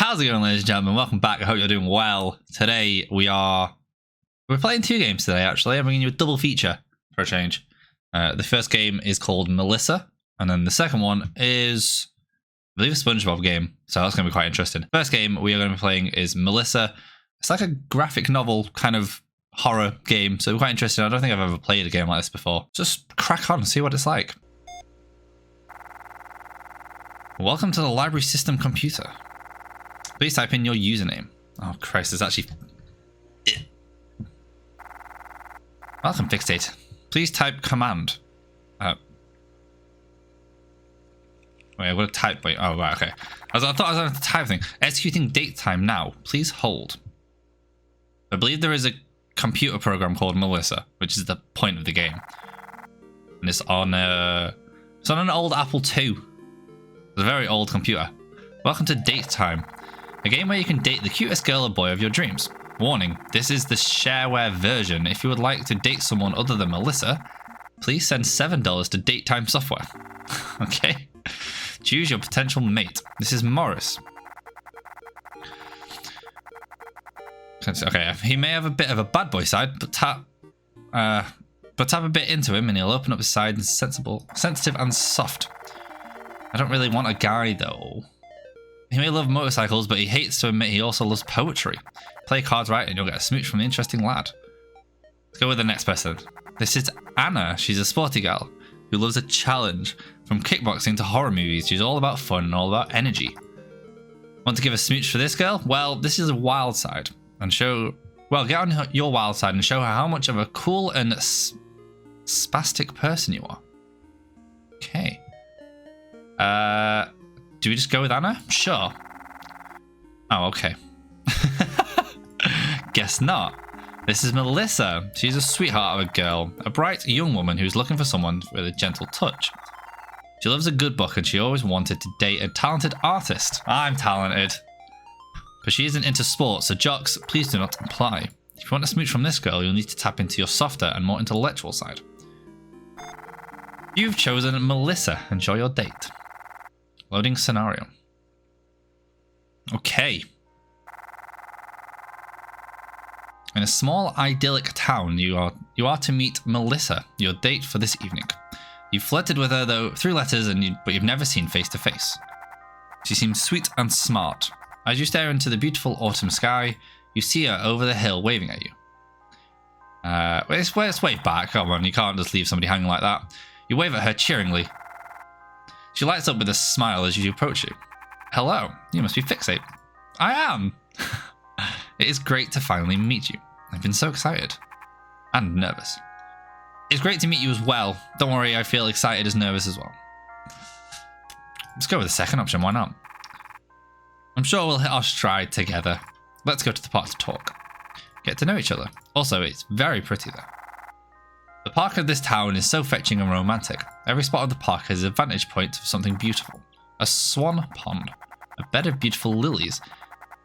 How's it going, ladies and gentlemen? Welcome back. I hope you're doing well. Today we're playing two games today, actually. I'm bringing you a double feature for a change. The first game is called Melissa, and then the second one is, I believe, a SpongeBob game. So that's going to be quite interesting. First game we are going to be playing is Melissa. It's like a graphic novel kind of horror game, so quite interesting. I don't think I've ever played a game like this before. Just crack on and see what it's like. Welcome to the library system computer. Please type in your username. Oh Christ, there's actually... Welcome, Phixate. Please type command. Wait, I've got to type. Wait, oh, right, okay. I thought I was going to type thing. Executing date time now. Please hold. I believe there is a computer program called Melissa, which is the point of the game. And it's on an old Apple II. It's a very old computer. Welcome to Date Time, a game where you can date the cutest girl or boy of your dreams. Warning, this is the shareware version. If you would like to date someone other than Melissa, please send $7 to Date Time Software. Okay. Choose your potential mate. This is Morris. Okay, he may have a bit of a bad boy side, but tap a bit into him and he'll open up his side and sensitive and soft. I don't really want a guy though. He may love motorcycles, but he hates to admit he also loves poetry. Play cards right and you'll get a smooch from the interesting lad. Let's go with the next person. This is Anna. She's a sporty gal who loves a challenge. From kickboxing to horror movies, she's all about fun and all about energy. Want to give a smooch for this girl? Well, this is a wild side. And get on your wild side and show her how much of a cool and spastic person you are. Okay. Do we just go with Anna? Sure. Oh, okay. Guess not. This is Melissa. She's a sweetheart of a girl, a bright young woman who's looking for someone with a gentle touch. She loves a good book and she always wanted to date a talented artist. I'm talented. But she isn't into sports, so jocks, please do not apply. If you want to smooch from this girl, you'll need to tap into your softer and more intellectual side. You've chosen Melissa. Enjoy your date. Loading scenario. Okay. In a small idyllic town, you are to meet Melissa, your date for this evening. You've flirted with her though through letters, but you've never seen face to face. She seems sweet and smart. As you stare into the beautiful autumn sky, you see her over the hill waving at you. Let's wave back. Come on, you can't just leave somebody hanging like that. You wave at her cheeringly. She lights up with a smile as you approach you. Hello, you must be Phixate. I am. It is great to finally meet you. I've been so excited. And nervous. It's great to meet you as well. Don't worry, I feel excited as nervous as well. Let's go with the second option, why not? I'm sure we'll hit our stride together. Let's go to the park to talk. Get to know each other. Also, it's very pretty there. The park of this town is so fetching and romantic. Every spot of the park has a vantage point of something beautiful. A swan pond, a bed of beautiful lilies,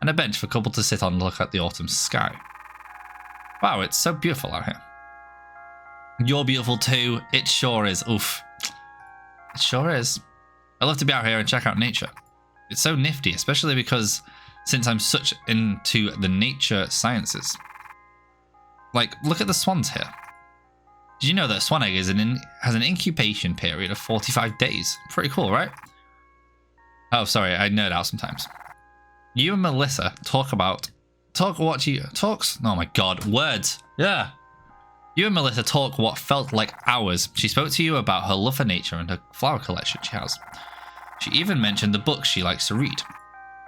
and a bench for a couple to sit on and look at the autumn sky. Wow, it's so beautiful out here. You're beautiful too. It sure is. Oof. It sure is. I love to be out here and check out nature. It's so nifty, especially because since I'm such into the nature sciences. Like, look at the swans here. Did you know that a swan egg has an incubation period of 45 days? Pretty cool, right? Oh, sorry, I nerd out sometimes. You and Melissa oh my god, words. Yeah. You and Melissa talk what felt like hours. She spoke to you about her love for nature and her flower collection she has. She even mentioned the books she likes to read.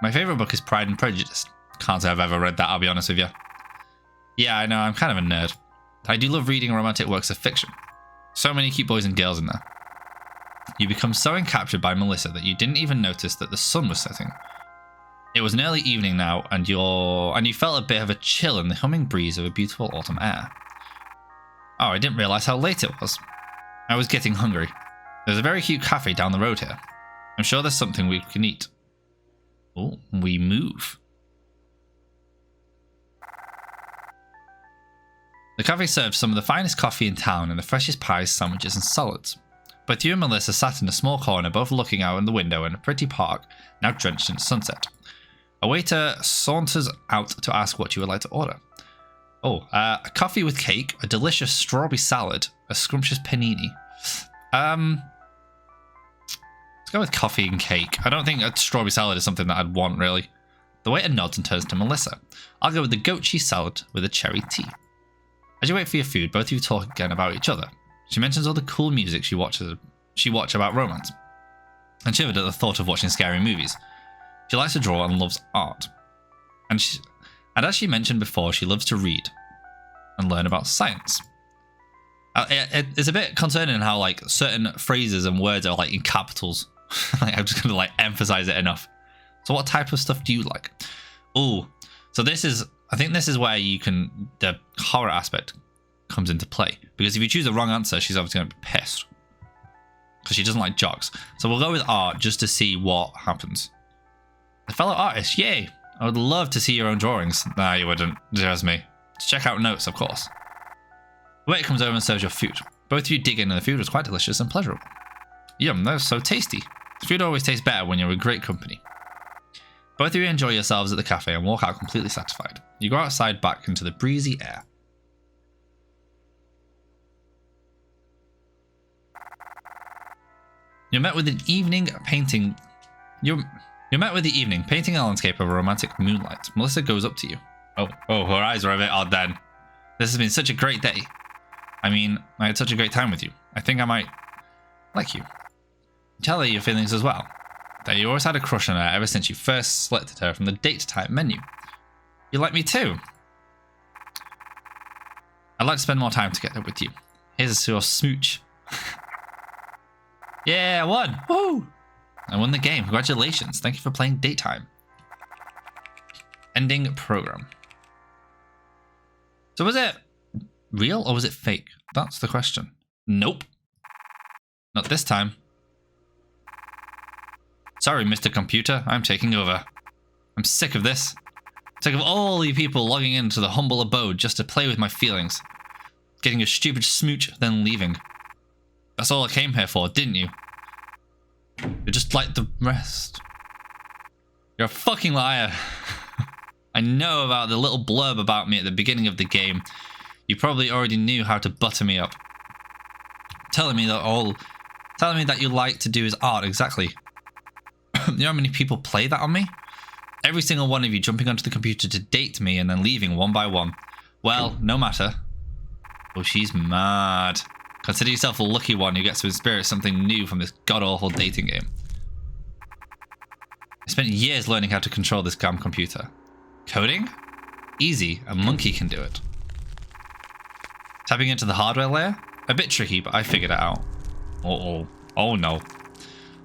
My favourite book is Pride and Prejudice. Can't say I've ever read that, I'll be honest with you. Yeah, I know, I'm kind of a nerd. I do love reading romantic works of fiction. So many cute boys and girls in there. You become so encaptured by Melissa that you didn't even notice that the sun was setting. It was an early evening now, and you felt a bit of a chill in the humming breeze of a beautiful autumn air. Oh, I didn't realise how late it was. I was getting hungry. There's a very cute cafe down the road here. I'm sure there's something we can eat. Oh, we move. The cafe serves some of the finest coffee in town and the freshest pies, sandwiches and salads. Both you and Melissa sat in a small corner, both looking out in the window in a pretty park, now drenched in sunset. A waiter saunters out to ask what you would like to order. Oh, a coffee with cake, a delicious strawberry salad, a scrumptious panini. Let's go with coffee and cake. I don't think a strawberry salad is something that I'd want, really. The waiter nods and turns to Melissa. I'll go with the goat cheese salad with a cherry tea. As you wait for your food, both of you talk again about each other. She mentions all the cool music she watched about romance, and shivered at the thought of watching scary movies. She likes to draw and loves art. And as she mentioned before, she loves to read and learn about science. It's a bit concerning how like certain phrases and words are like in capitals. Like, I'm just gonna like emphasize it enough. So what type of stuff do you like? Oh, so I think this is where the horror aspect comes into play. Because if you choose the wrong answer, she's obviously gonna be pissed. Because she doesn't like jocks. So we'll go with art just to see what happens. A fellow artist, yay! I would love to see your own drawings. Nah, you wouldn't. Just me. Check out notes, of course. The waiter comes over and serves your food. Both of you dig in and the food was quite delicious and pleasurable. Yum, that was so tasty. Food always tastes better when you're with great company. Both of you enjoy yourselves at the cafe and walk out completely satisfied. You go outside back into the breezy air. You're met with the evening painting a landscape of a romantic moonlight. Melissa goes up to you. Oh, her eyes are a bit odd then. This has been such a great day. I mean, I had such a great time with you. I think I might like you. Tell her your feelings as well. That you always had a crush on her ever since you first selected her from the date type menu. You like me too. I'd like to spend more time together with you. Here's your smooch. Yeah, I won. Woo! I won the game. Congratulations. Thank you for playing daytime. Ending program. So was it real or was it fake? That's the question. Nope. Not this time. Sorry, Mr. Computer. I'm taking over. I'm sick of this. Sick of all you people logging into the humble abode just to play with my feelings. Getting a stupid smooch, then leaving. That's all I came here for, didn't you? You're just like the rest. You're a fucking liar. I know about the little blurb about me at the beginning of the game. You probably already knew how to butter me up. Telling me that you like to do is art, exactly. You know how many people play that on me? Every single one of you jumping onto the computer to date me and then leaving one by one. Well, no matter. Oh, she's mad. Consider yourself a lucky one who gets to experience something new from this god-awful dating game. I spent years learning how to control this damn computer. Coding? Easy, a monkey can do it. Tapping into the hardware layer? A bit tricky, but I figured it out. Oh no.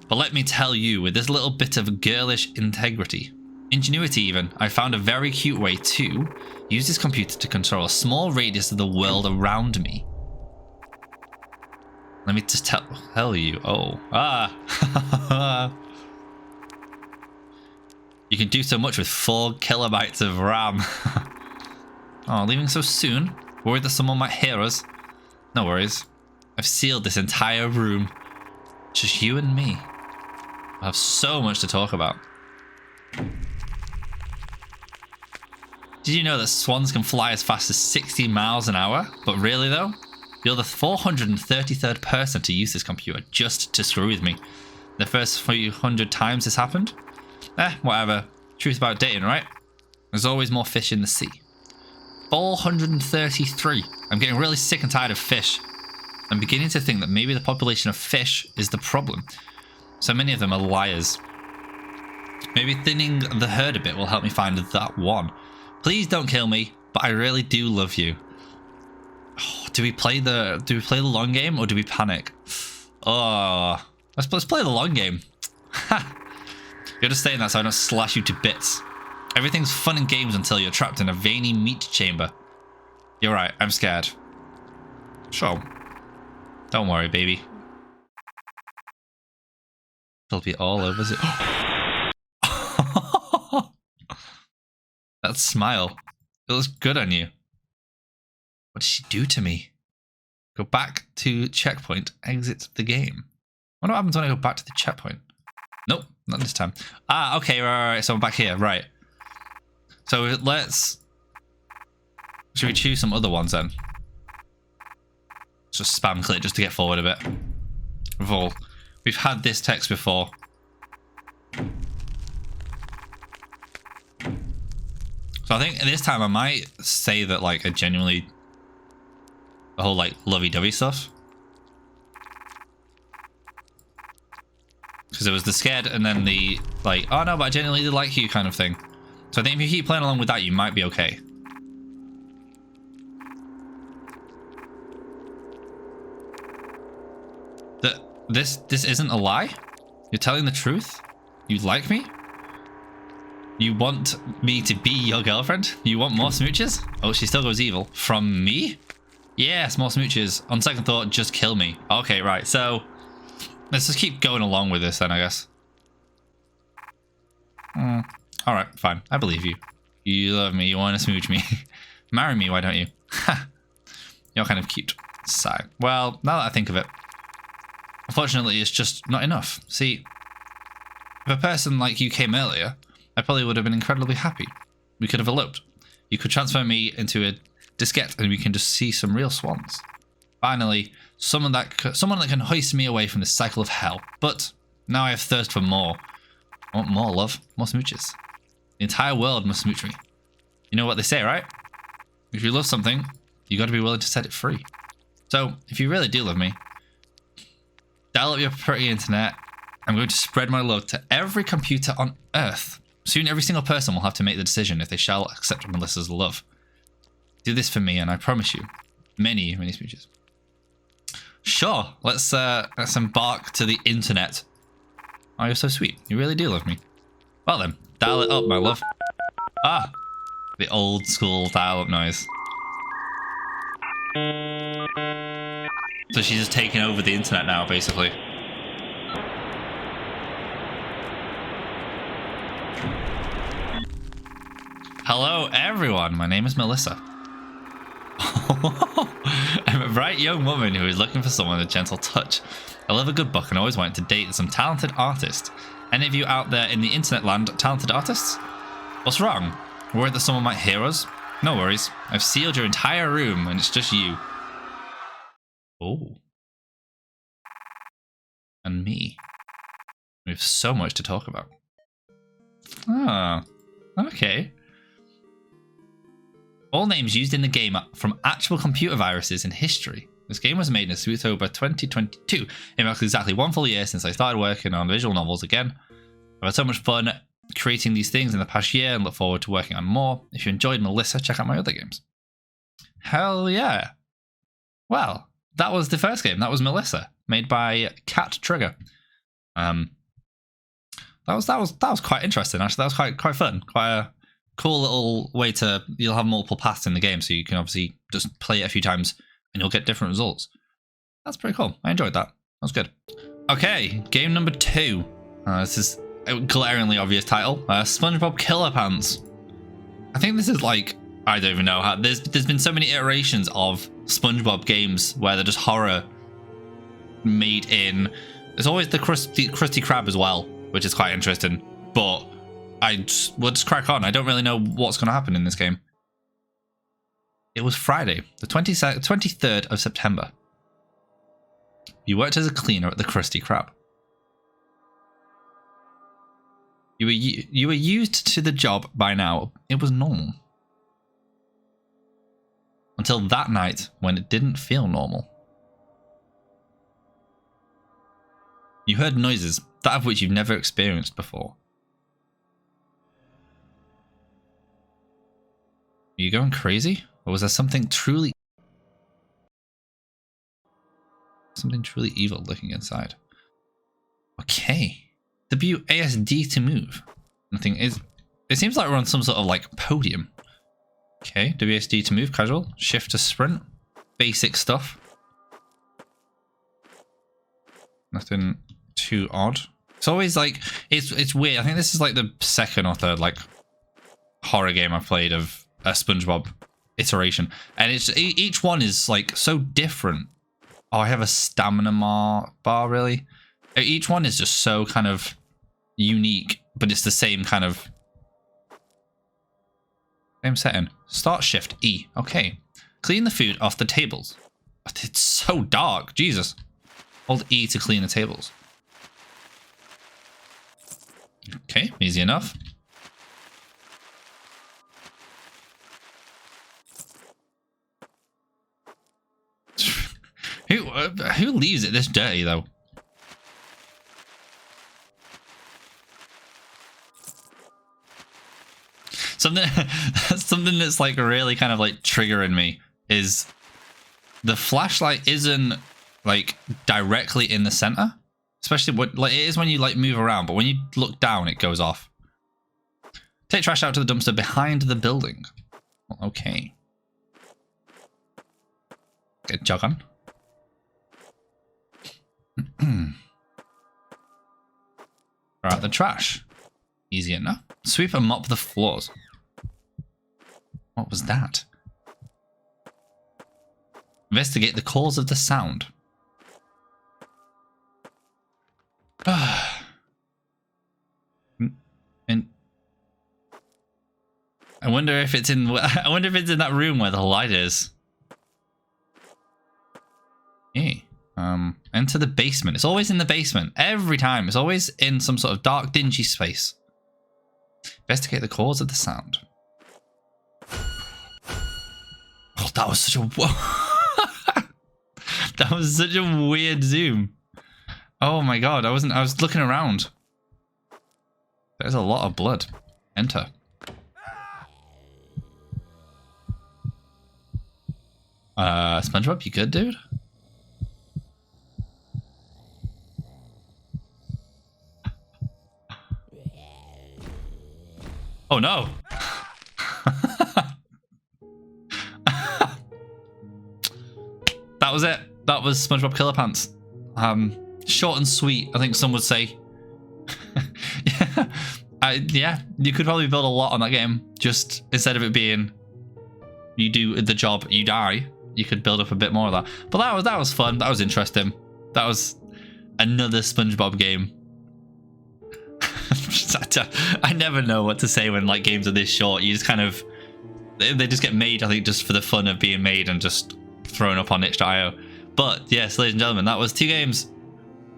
But let me tell you, with this little bit of girlish integrity, ingenuity even, I found a very cute way to use this computer to control a small radius of the world around me. Let me just tell you. You can do so much with 4 kilobytes of RAM. Oh, leaving so soon? Worried that someone might hear us? No worries. I've sealed this entire room. Just you and me. I have so much to talk about. Did you know that swans can fly as fast as 60 miles an hour? But really though? You're the 433rd person to use this computer just to screw with me. The first few hundred times this happened? Whatever. Truth about dating, right? There's always more fish in the sea. 433. I'm getting really sick and tired of fish. I'm beginning to think that maybe the population of fish is the problem. So many of them are liars. Maybe thinning the herd a bit will help me find that one. Please don't kill me, but I really do love you. Oh, do we play the long game or do we panic? Oh, let's play the long game. You're just saying that so I don't slash you to bits. Everything's fun and games until you're trapped in a veiny meat chamber. You're right, I'm scared. Sure. Don't worry, baby. It'll be all over. That smile. It looks good on you. What did she do to me? Go back to checkpoint, exit the game. I wonder what happens when I go back to the checkpoint. Nope, not this time. Okay, right, so I'm back here, right. So let's... Should we choose some other ones then? Just spam click just to get forward a bit. We've had this text before. So I think this time I might say that like I genuinely... The whole like lovey-dovey stuff. Because it was the scared and then the like, oh no, but I genuinely like you kind of thing. So I think if you keep playing along with that, you might be okay. This isn't a lie? You're telling the truth? You like me? You want me to be your girlfriend? You want more smooches? Oh, she still goes evil. From me? Yes, more smooches. On second thought, just kill me. Okay, right. So let's just keep going along with this then, I guess. All right, fine. I believe you. You love me. You want to smooch me. Marry me, why don't you? Ha! You're kind of cute. Sigh. Well, now that I think of it, unfortunately, it's just not enough. See, if a person like you came earlier, I probably would have been incredibly happy. We could have eloped. You could transfer me into a diskette and we can just see some real swans. Finally, someone that can hoist me away from this cycle of hell. But now I have thirst for more. I want more, love. More smooches. The entire world must smooch me. You know what they say, right? If you love something, you got to be willing to set it free. So, if you really do love me, dial up your pretty internet. I'm going to spread my love to every computer on Earth. Soon every single person will have to make the decision if they shall accept Melissa's love. Do this for me and I promise you, many, many smooches. Sure, let's embark to the internet. Oh, you're so sweet. You really do love me. Well then, dial it up, my love. Ah, the old school dial up noise. So she's just taking over the internet now, basically. Hello, everyone. My name is Melissa. I'm a bright young woman who is looking for someone with a gentle touch. I love a good book and always wanted to date some talented artist. Any of you out there in the internet land talented artists? What's wrong? Worried that someone might hear us? No worries. I've sealed your entire room and it's just you. Oh. And me. We have so much to talk about. Ah, okay. All names used in the game are from actual computer viruses in history. This game was made in October 2022. It marks exactly 1 full year since I started working on visual novels again. I've had so much fun creating these things in the past year and look forward to working on more. If you enjoyed Melissa, check out my other games. Hell yeah. Well, that was the first game. That was Melissa, made by Cat Trigger. That was quite interesting, actually. That was quite fun. Quite a cool little way to... You'll have multiple paths in the game, so you can obviously just play it a few times and you'll get different results. That's pretty cool. I enjoyed that. That was good. Okay, game number 2. This is a glaringly obvious title. SpongeBob Killer Pants. I think this is like... I don't even know how... There's been so many iterations of SpongeBob games where they're just horror made in... There's always the Krusty Krab as well, which is quite interesting. But we'll just crack on. I don't really know what's going to happen in this game. It was Friday, the 23rd of September. You worked as a cleaner at the Krusty Krab. You were used to the job by now. It was normal. Until that night when it didn't feel normal. You heard noises, that of which you've never experienced before. Are you going crazy? Or was there something truly evil lurking inside? Okay. WASD to move. Nothing is... It seems like we're on some sort of like podium. Okay, WASD to move, casual. Shift to sprint. Basic stuff. Nothing too odd. It's always like... It's weird. I think this is like the second or third like horror game I've played of a SpongeBob iteration, and it's each one is like so different. Oh, I have a stamina bar, really? Each one is just so kind of unique, but it's the same kind of Same setting. Start shift E. Okay. Clean the food off the tables. It's so dark. Jesus. Hold E to clean the tables. Okay, easy enough. Who leaves it this dirty though? Something that's like really kind of like triggering me is the flashlight isn't like directly in the center, especially what like it is when you like move around, but when you look down it goes off. Take trash out to the dumpster behind the building. Okay. Get jog on. Throw out the trash. Easy enough. Sweep and mop the floors. What was that? Investigate the cause of the sound. And I wonder if it's in. I wonder if it's in that room where the light is. Hey, enter the basement. It's always in the basement every time. It's always in some sort of dark, dingy space. Investigate the cause of the sound. Oh, that was such a that was such a weird zoom. Oh my god, I was looking around. There's a lot of blood. Enter. SpongeBob, you good, dude? Oh no. That was it. That was SpongeBob Killer Pants. Short and sweet, I think some would say. Yeah, you could probably build a lot on that game. Just instead of it being you do the job, you die, you could build up a bit more of that. But that was fun. That was interesting. That was another SpongeBob game. I never know what to say when like games are this short. You just kind of they just get made, I think, just for the fun of being made and just thrown up on itch.io. But yes, ladies and gentlemen, that was 2 games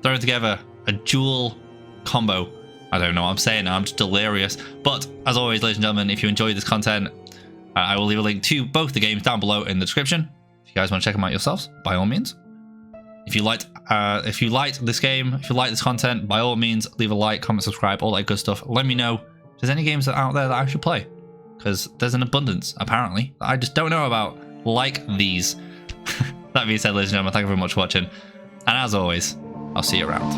thrown together, a dual combo. I don't know what I'm saying now, I'm just delirious. But as always, ladies and gentlemen, if you enjoyed this content, I will leave a link to both the games down below in the description. If you guys want to check them out yourselves, by all means. If you liked this game, if you like this content, by all means, leave a like, comment, subscribe, all that good stuff. Let me know if there's any games out there that I should play, because there's an abundance, apparently, that I just don't know about, like these. That being said, ladies and gentlemen, thank you very much for watching, and as always, I'll see you around.